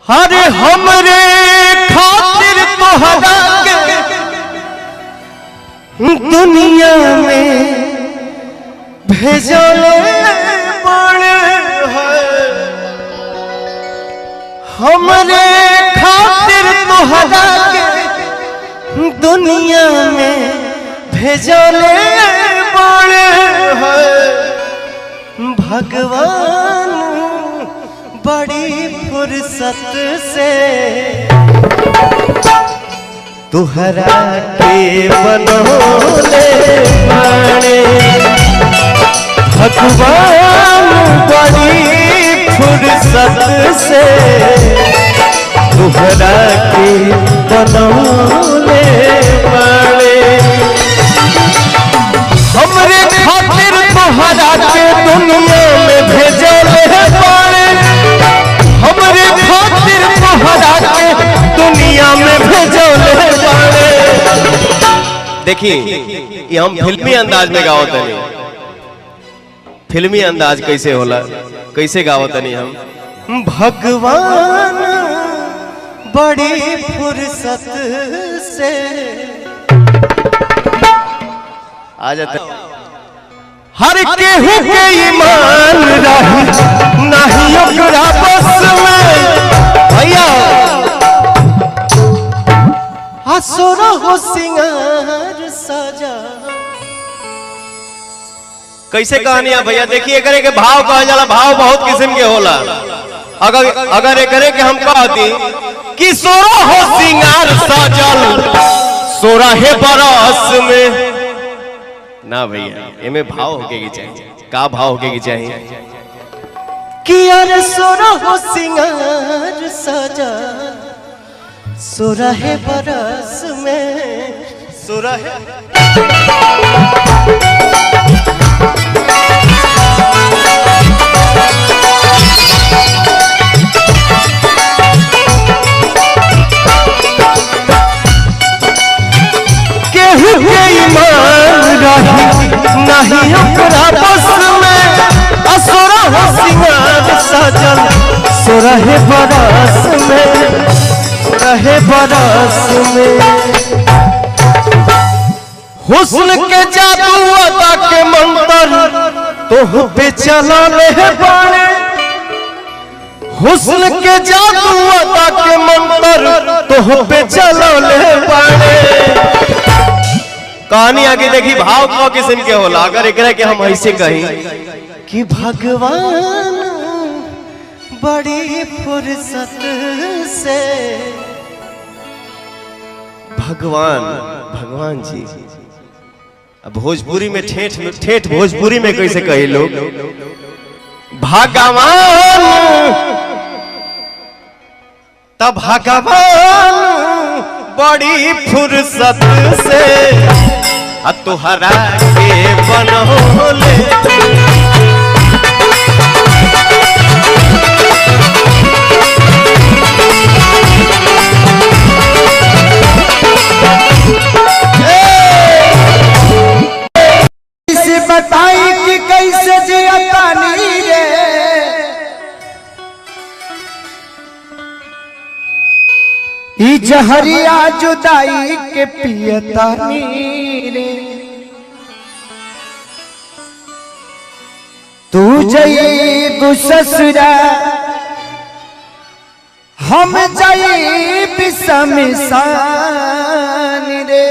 अरे हमरे खातिर तोहरा के दुनिया में भेजले बड़े है। हमरे खातिर तोहरा के दुनिया में भेजले बड़े है। भगवान बड़ी फुर्सत से तुहरा के बनोले बाड़े। भगवान बड़ी फुर्सत से तुहरा के बनोले बाड़े। हमरे खातिर तुहरा के दुनिया में भेजले बाड़े। हमरे खातिर तुहरा के दुनिया में भेजले बाड़े। देखिए ये हम फिल्मी अंदाज में गावत नहीं। फिल्मी अंदाज कैसे होला, कैसे गावत नहीं हम। भगवान बड़ी फुर्सत से आ जाते। हर केहू के ईमान रही नहीं ओकरा बस में भैया। असुर हो सिंगार सजा। कैसे कहानियां भैया देखिए। एकरे के भाव कहा जाला। भाव बहुत किस्म के होला। अगर एकरे के हम कहती कि सोरा हो सिंगार सजल 16 बरस में ना भैया, इमे भाव होके की चाहिए। का भाव होके की चाहिए कि अरे सोरा हो सिंगार सजा 16 बरस में 16 केहू के ईमान रही नहीं ओकरा बस में। असुरा हो सिंगार सजल 16 बरस में 16 बरस में। हुस्न के जादू अदा के मंतर तोह पे चलले बाड़े। हुस्न के जादू अदा के मंतर तोह पे चलले बाड़े। कहानी आगे देखी। भाव को किस्म के होला। अगर एकरा के हम ऐसे कही कि भगवान बड़ी फुर्सत से। भगवान जी भोजपुरी में ठेठ भोजपुरी में कैसे कहे लोग भगवान। तब भगवान बड़ी फुर्सत से तुहरा के बनोले। कैसे बताई कि कैसे जियतानी रे। ई जहरिया जुदाई के पियतानी रे। तू जई ससुरा हम जई बिसमिसान रे।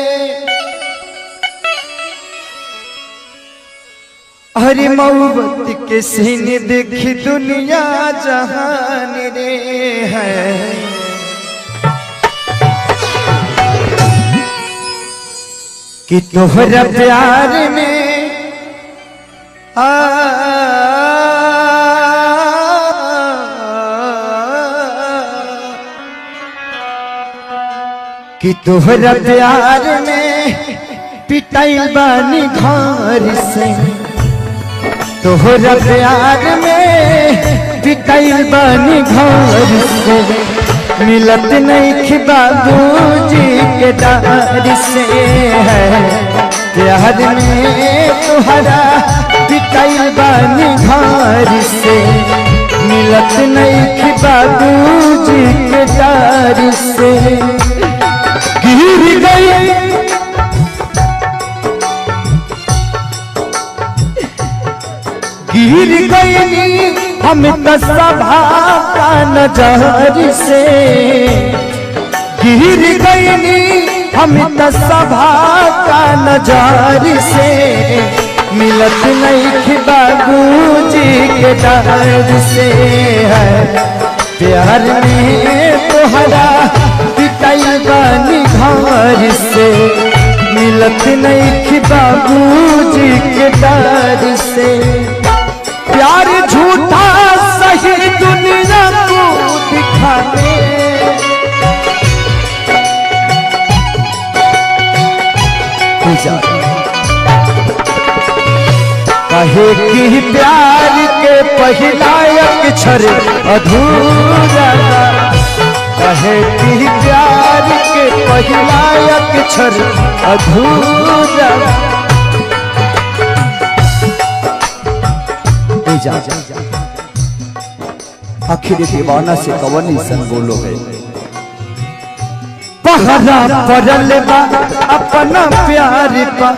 हरी मोहब्बत के सीने देखी दुनिया जहान रे है। कि तोहरा प्यार में कि तोहरा प्यार में पिटाई बानी घर से। तोहरा प्यार में पिटाई बानी घर से। मिलत नहीं बाबूजी के डार से है। प्यार में तुहरा पिटाई बानी घर से। मिलत नहीं बाबूजी गिर गई हम सभा का नजर से गिर गई हम सभा का नजर से मिलत नहीं बाबूजी के डर से है प्यार में तोहरा पिटाई बानी घर से मिलत नहीं बाबूजी के डर से प्यार झूठा सही दुनिया को दिखाने कहे कि प्यार के पहला अक्षर अधूरा कहे कि प्यार के पहला अक्षर अधूरा आखिर दीवाना से कवन सन बोलो है पहरा पड़ल बा अपना प्यार पा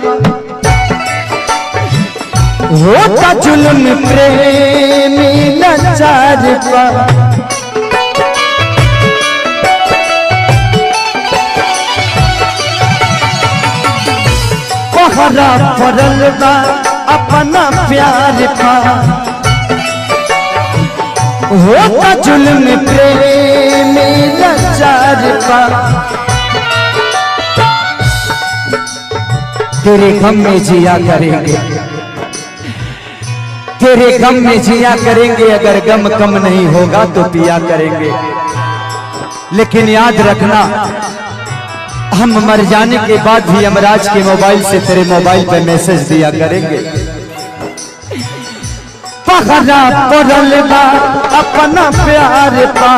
होता जुल्म प्रेमी लाचार पा पहरा पड़ल बा अपना प्यार पा होता जुल्म प्रेमी लाचार पा तेरे गम में जिया करेंगे तेरे गम में जिया करेंगे अगर गम कम नहीं होगा तो पिया करेंगे लेकिन याद रखना हम मर जाने के बाद भी यमराज के मोबाइल से तेरे मोबाइल पे मैसेज दिया करेंगे पहरा पड़ल बा अपना प्यार पा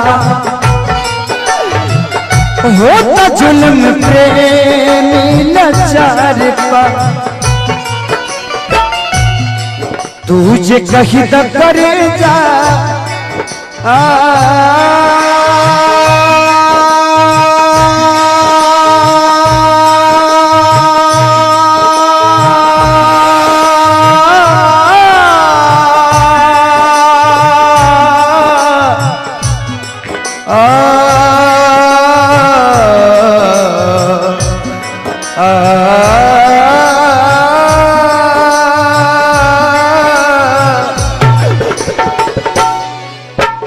होता जुल्म प्रेमी लाचार पा तुझे कहीं तो करे जा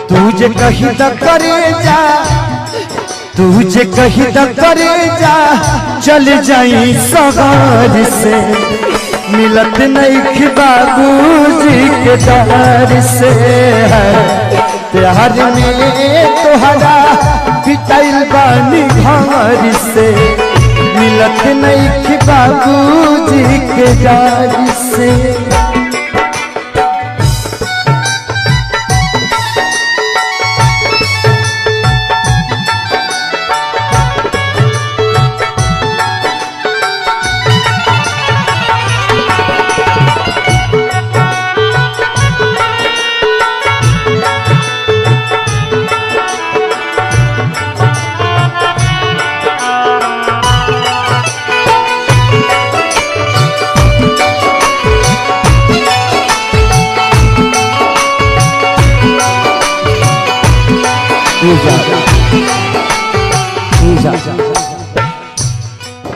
तुझे कहीं तो करे जा तुझे कहीं तो करे जा चल जाई सवार से मिलत नहीं बाबूजी के डर से प्यार में तोहरा पिटाइल बानी घर से मिलत नहीं बाबूजी के डर से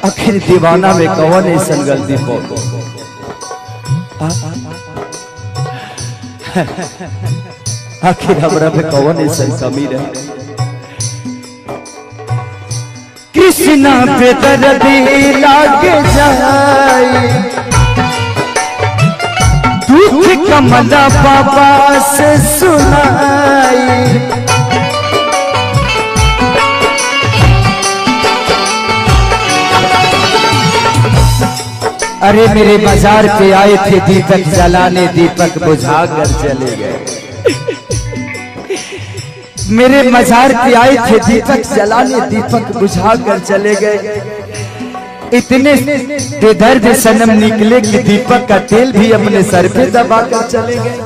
आखिर दीवाना में कौन ऐसा गलती हो आखिर हमरा में कौन ऐसा कमी रहे कृष्णा पे दर्दी लागे जाए दुख कमला बाबा से सुनाई अरे मेरे बाजार पे आए थे दीपक जलाने दीपक बुझा कर चले गए मेरे मजार पे आए थे दीपक जलाने दीपक बुझा कर चले गए इतने बेदर्द सनम निकले कि दीपक का तेल भी अपने सर पे दबा कर चले गए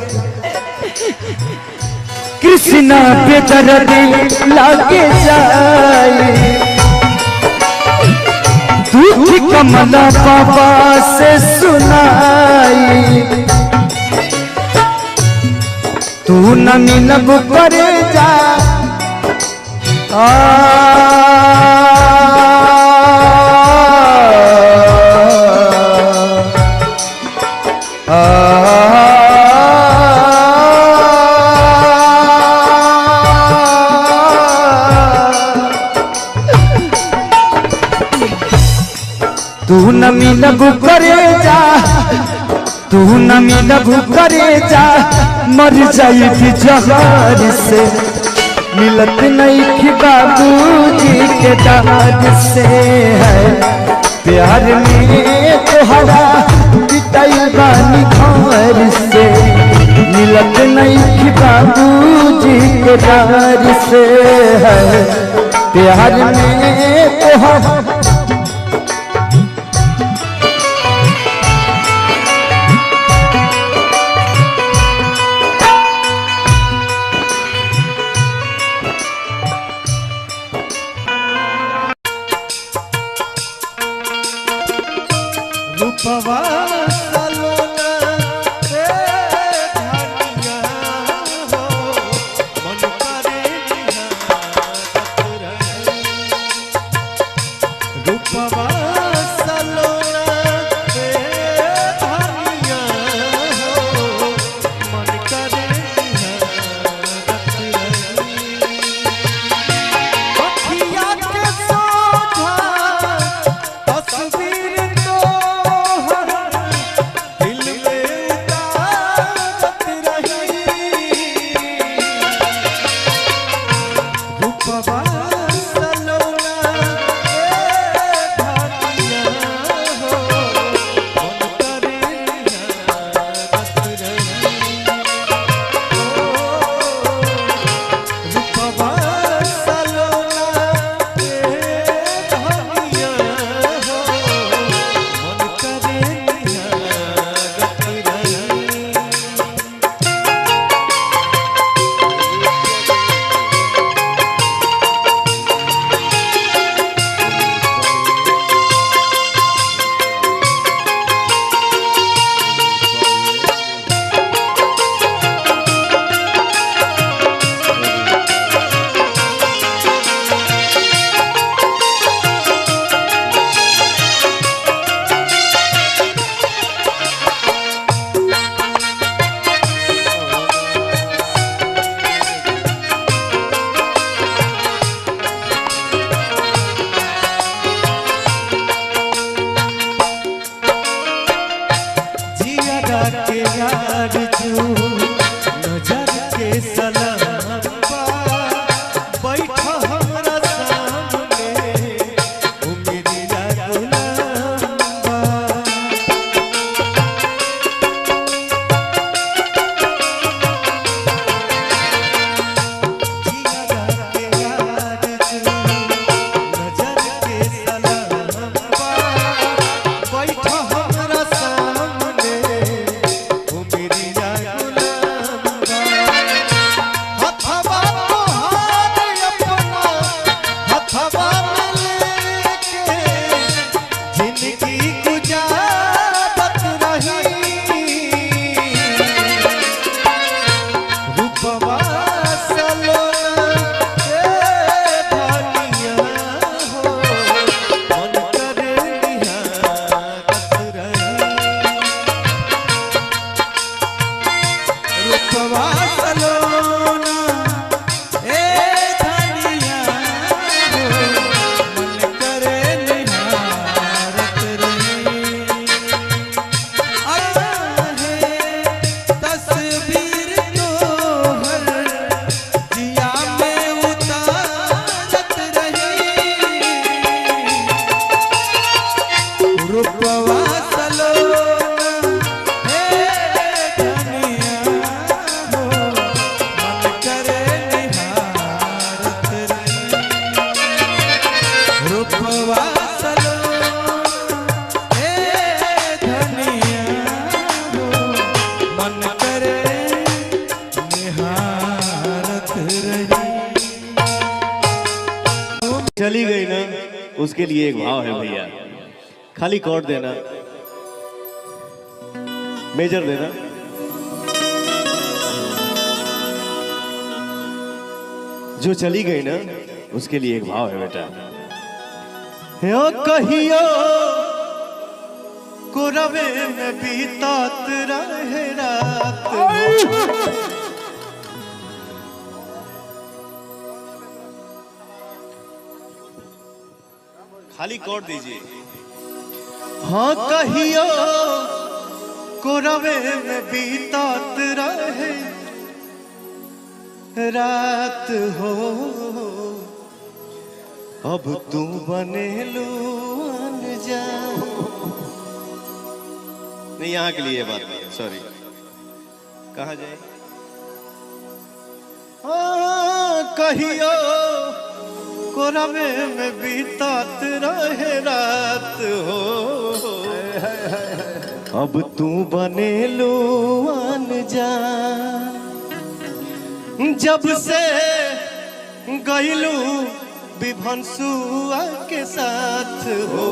कृष्णा पे दर्द लागे जाए कमला बाबा से सुनाई तू न मिलब करे जा तू न मिलब करे जा तू न मिलब करे जा मर जाई भी जहर से मिलत नहीं कि बाबूजी के दाद से है प्यार में तोहरा पिटाई बानी घर से मिलत नहीं कि बाबूजी के दाद से है प्यार में तोहरा चली गई ना, उसके लिए एक भाव है भैया। खाली कॉर्ड देना, मेजर देना। जो चली गई ना उसके लिए एक भाव है बेटा। यो कहियो कोरवे में बीतात रहे रात, खाली कॉर्ड दीजिए। हाँ कहियो कोरवे में बीतात रहे रात हो, अब तू बनेलू अनजान। नहीं यहाँ के लिए बात नहीं है, सॉरी। कहाँ जाए? हाँ कहियो कोरवे में बीतात रहे रात हो, अब तू बनेलू अनजान। जब से गईलू विभंसुआ के साथ हो,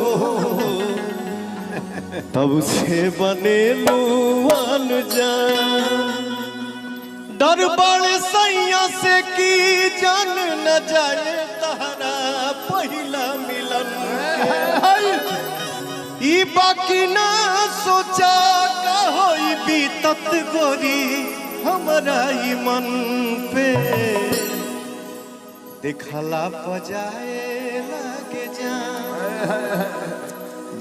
तब से बनेलू अनजान। डर बड़ सैया से की जान न जाए तारा पहिला मिलन, ई बाकी ना सोचा का होई बीतत गोरी हमरा ई मन पे, देखला बजाए लागे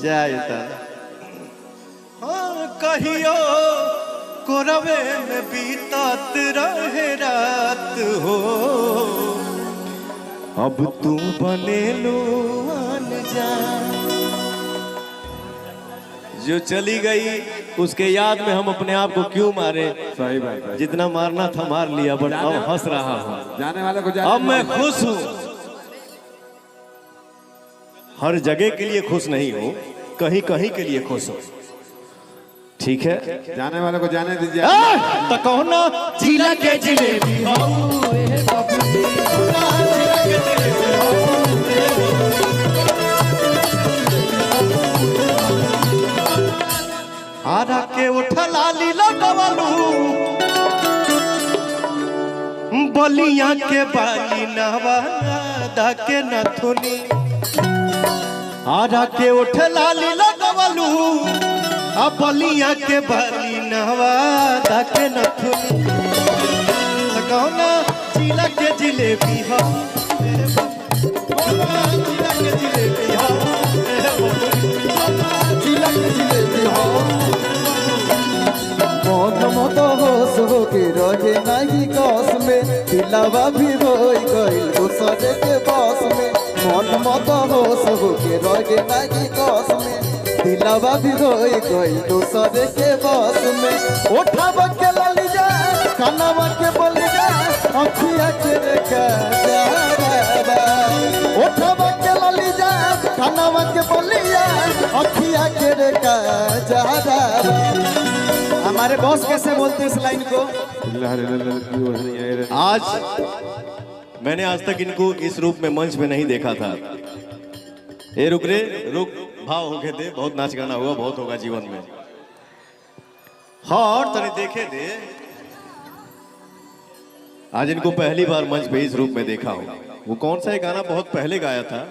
जाए। हाँ कहियो कोरवे में बीतात रहे रात हो, अब तू बनेलू अनजान। जो चली गई उसके याद में हम अपने आप को क्यों मारे? सही बात है। जितना मारना था मार लिया, बट अब हंस रहा हूँ। जाने वाले को जाने, अब मैं खुश हूँ। हर जगह के लिए खुश नहीं हूँ, कहीं कहीं के लिए खुश हूँ। ठीक है, जाने वाले को जाने दीजिए। तो कहो ना जिला के जिलेबी आरा के उठला लीला गवलू, बलिया के बाली नवादा के नथुनी। आरा के उठला लीला गवलू, बलिया के बाली नवादा के नथुनी। कौना जिला के जिलेबी हो, जिला के जिलेबी हो, जिला के जिलेबी हो। मन मत होश हो के रहे नहीं कस में, दिलावा भी हो गइल दूसरे के बस में। मन मत होश हो के रहे नहीं कस में, दिलावा भी हो गइल दूसरे के बस में। उठावा के लली जा, कानावा के बोली जा, अखिया के देखा जा। उठावा के लली जा, कानावा के बोली जा, अखिया के देखा जा। हमारे बॉस कैसे बोलते हैं इस लाइन को? आज मैंने आज तक इनको इस रूप में मंच में नहीं देखा था। ए रुक रे रुक, भाव होके दे, बहुत नाच गाना हुआ, बहुत होगा जीवन में। हाँ और तने देखे दे, आज इनको पहली बार मंच पे इस रूप में देखा हूँ। वो कौन सा गाना बहुत पहले गाया था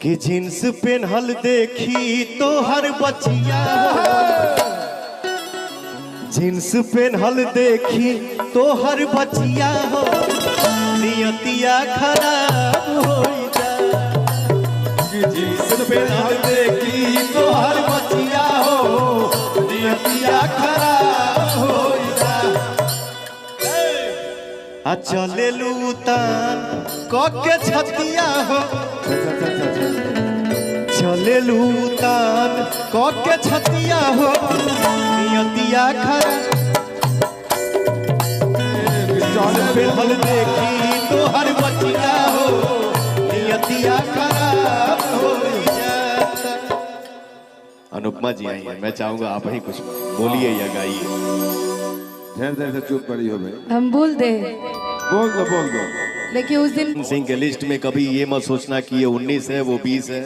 कि जींस पेनहल देखी तो हर बचिया, जींस पेनहल देखी तो हर बचिया हो, नियतिया खराब हो जा। जींस पेनहल देखी तो हर बचिया हो, नियतिया खराब हो जा। चले लूतान के छतिया हो, चले लूतान के छतिया हो, नियतिया खराब। पेनहल देखी तो हर बचिया हो, नियतिया खराब हो जाता। अनुपमा जी आई है, मैं चाहूंगा आप ही कुछ बोलिए या गाइए। ढेर देर से चुप पड़ी हो भाई। हम बोल दे, बोल दो। लेकिन उस दिन सिंह के लिस्ट में कभी ये मत सोचना कि ये 19 है वो 20 है।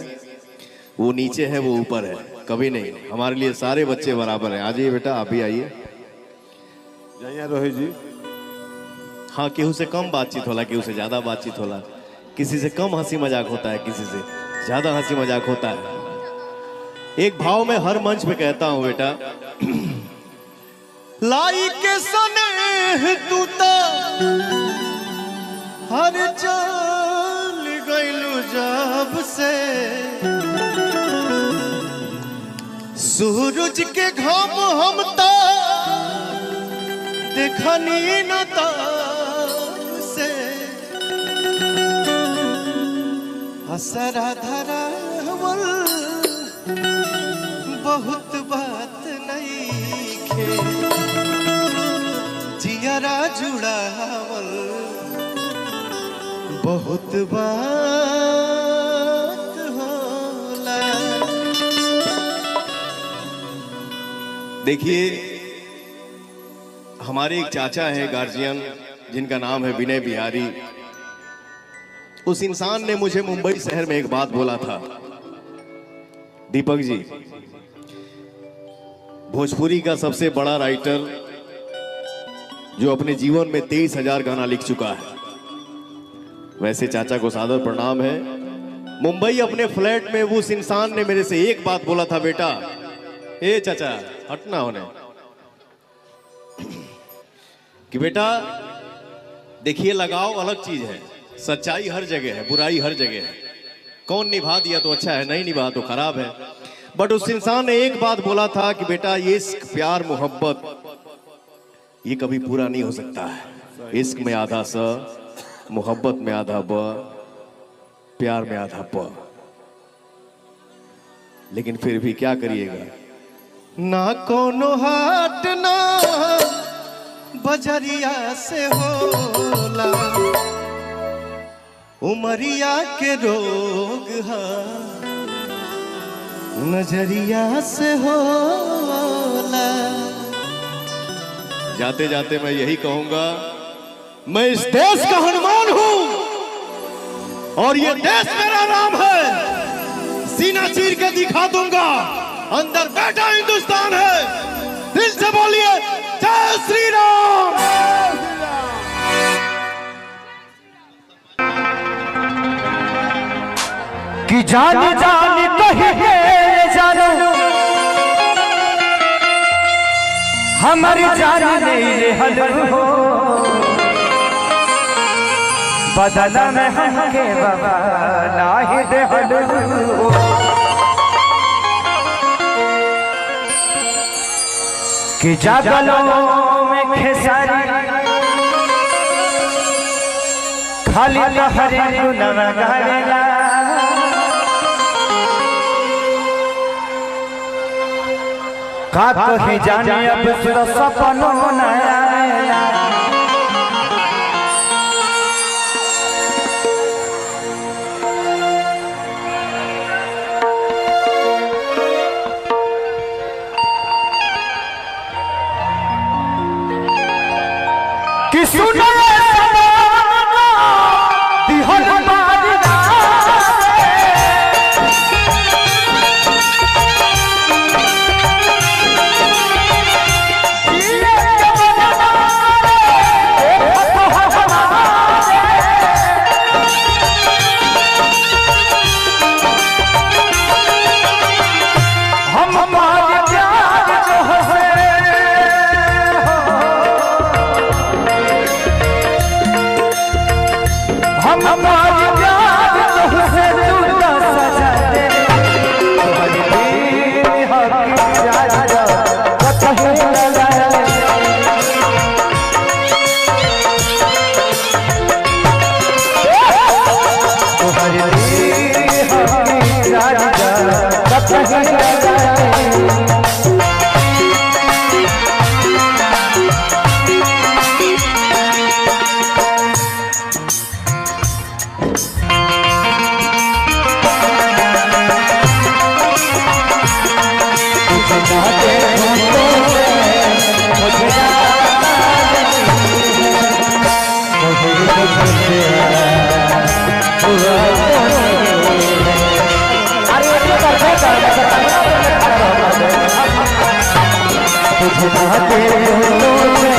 वो नीचे है वो ऊपर है, कभी नहीं। हमारे लिए सारे बच्चे बराबर हैं। आ जाइए बेटा, आप भी आइए। जाइए रोहित जी। हाँ, केहू से कम बातचीत होला, केहू से ज्यादा बातचीत होला, किसी से कम हंसी मजाक होता है, किसी से ज्यादा हंसी मजाक होता है। एक भाव में हर मंच पे कहता हूं बेटा, लाई के सने तू तो हर चल गइलू जब से, सूरज के घाम हम तो देखनी न तब से, असरा धरावल बहुत बात नहीं खे, जियरा जुड़ावल बहुत बात होला। देखिए, हमारे एक चाचा है गार्जियन, जिनका नाम है विनय बिहारी। उस इंसान ने मुझे मुंबई शहर में एक बात बोला था, दीपक जी, भोजपुरी का सबसे बड़ा राइटर जो अपने जीवन में 23,000 गाना लिख चुका है। वैसे चाचा को सादर प्रणाम है। मुंबई अपने फ्लैट में उस इंसान ने मेरे से एक बात बोला था, बेटा ए चाचा हटना होने, कि बेटा देखिए लगाव अलग चीज है, सच्चाई हर जगह है, बुराई हर जगह है। कौन निभा दिया तो अच्छा है, नहीं निभा तो खराब है। बट उस इंसान ने एक बात बोला था कि बेटा ये इश्क प्यार मोहब्बत ये कभी पूरा नहीं हो सकता है। इश्क में आधा स, मोहब्बत में आधा ब, प्यार में आधा प। लेकिन फिर भी क्या करिएगा, ना कोनो हाट ना बजरिया से होला, उमरिया के रोग है नजरिया से होला। जाते जाते मैं यही कहूंगा, मैं इस देश का हनुमान हूं और ये देश मेरा नाम है। सीना चीर के दिखा दूंगा, अंदर बैठा हिंदुस्तान है। दिल से बोलिए जय श्री राम। कि जान जान कहिए जानो हमारी जान नहीं रहल हो, बदला में हमके बाबा नाही देहल हो। कि जागलों में खेसारी खाली लहरे गुनवा गावेला, का कहे जाने अब तो सपनों न आया। कि सुनो अरे मुझे ना दे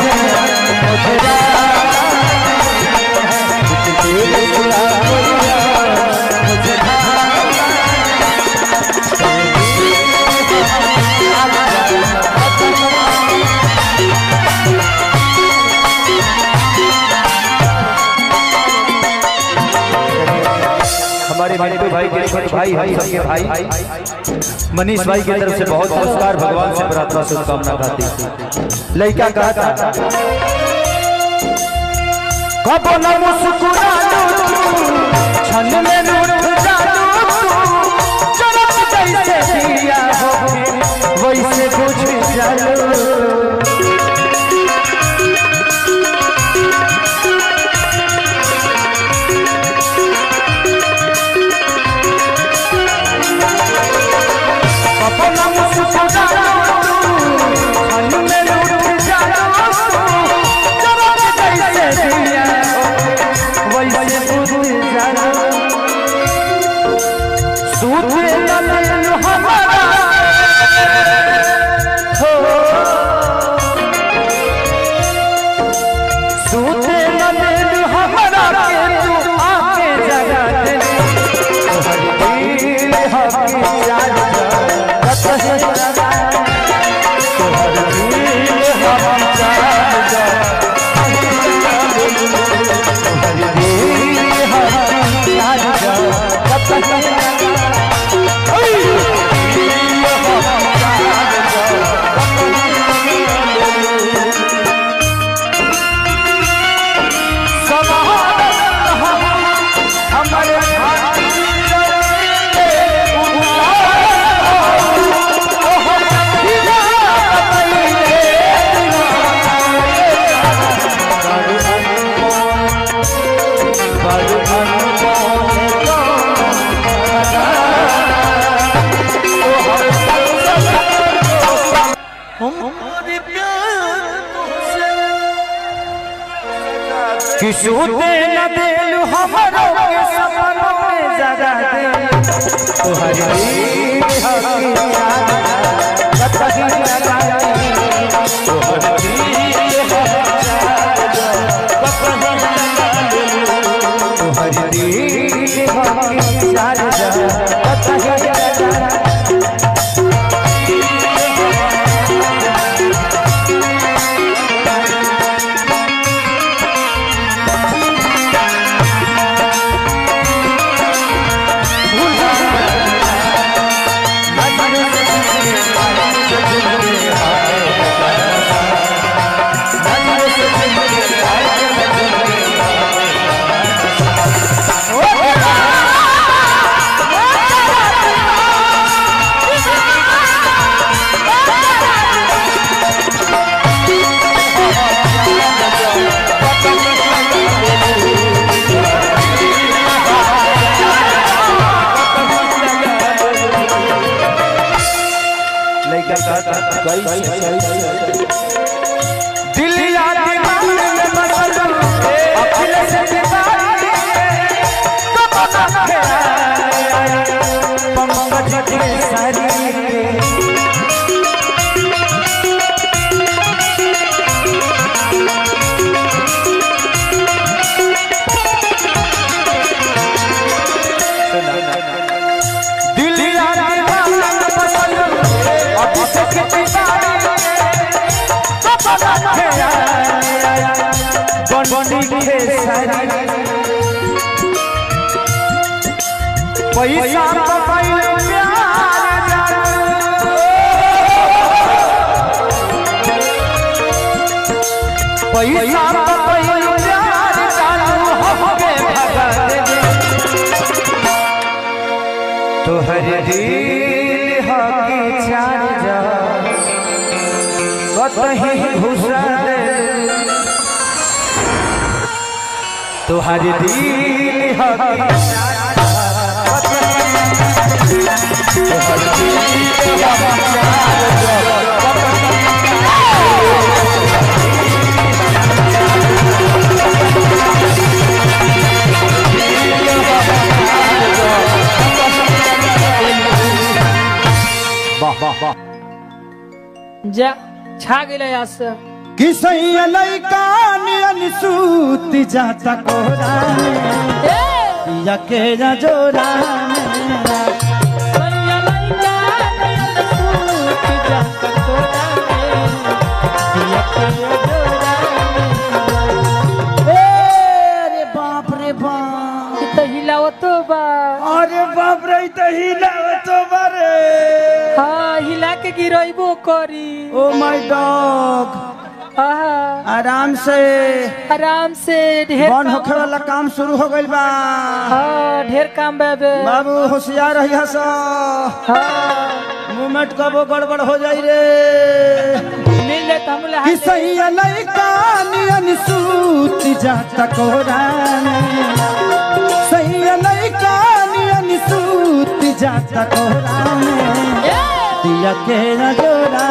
हमारे मंटू भाई के छोटे भाई हम सबके भाई मनीष भाई की तरफ से बहुत नमस्कार, भगवान से प्रार्थना शुभकामना खाती। लड़का कहा था कब न मुस्कुरालू छन में रूठ जालू चमक जैसे दिया हो वैसे बुझ जालू। किसूते न देलू हमरो के सपनों में जगा दे तोहरी हकी याद कतही लगा तोहरी हकी याद कतही लगा। दिल याद दिमाग में बसल अखिल से दीवारी कब पंकज के सारी दिल याद दिमाग में बसल अखिल से दीवारी पैसा तोहर दिल हकी चार जा कतही घुसा दे तोहर दिल हकी जा छा गेले आस कि सैया लइका नियन सूत जाता कोरा पिया के ना जोरा अरे बाप रे बाप हिलावतो बा अरे बाप रे हिलावतो बा रे हाँ हिला के गिरइबो करी ओ माय डॉग आराम से ढेर बन होखे वाला काम शुरू हो गइल बा हाँ ढेर काम बाबे बाबू होशियार रही हस हाँ मूवमेंट कबो गड़बड़ हो जाई रे मिल ले तो हम ले कि सैया लइका नियन सूत जाता कोरा सैया लइका नियन सूत जाता कोरा दिया के ना जोरा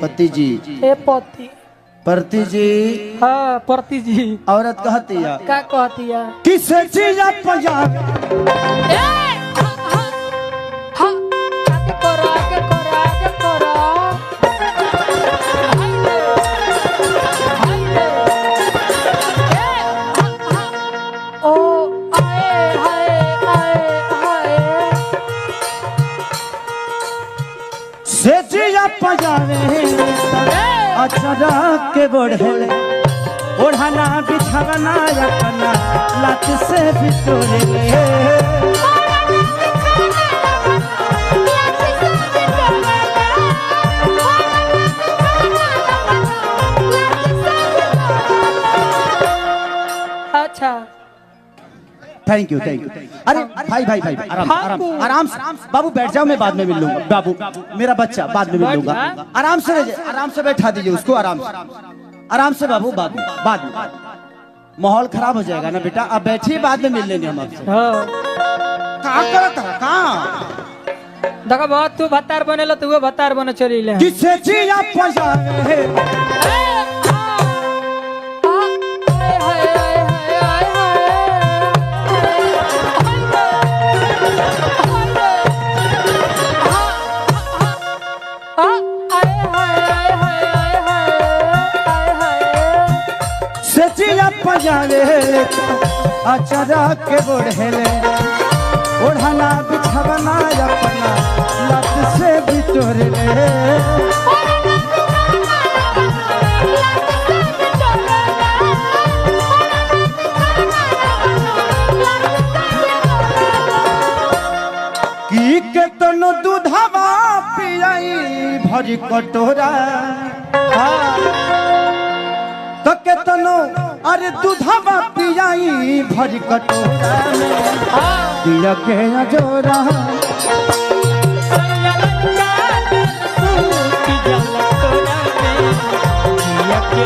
पति जी ए पति परती जी हाँ परती जी औरत कहती है का कहती है किसे चीज पंजाब आगे करो आगे करो आगे करो ओ आए हाय आए हाय से चीज पंजाबे अचरा के बढ़ले ओढ़ाना बिछावना अपना लात से बिटोरे अच्छा थैंक यू अरे भाई आराम से बाबू बैठ जाओ मैं बाद में मिल लूंगा बाबू मेरा बच्चा बाद में मिल लूंगा आराम से बैठा दीजिए उसको आराम से बाबू बाद में माहौल खराब हो जाएगा ना बेटा अब बैठिए बाद में मिल लेंगे हम आपसे कहाँ देखो बहुत तू भत्तार बनेलो तू वो भत्तार बने चली ले किसे चीज पंजाबे पंजाबे अचरा के बढ़ले ओढ़ाना बिछावना अपना लत से बिटोरे की केतनो दूधवा पियाई भरी कटोरा तो केतनो अरे दूधवा पियाई भरी कटोरा दिया के जोरा दिया के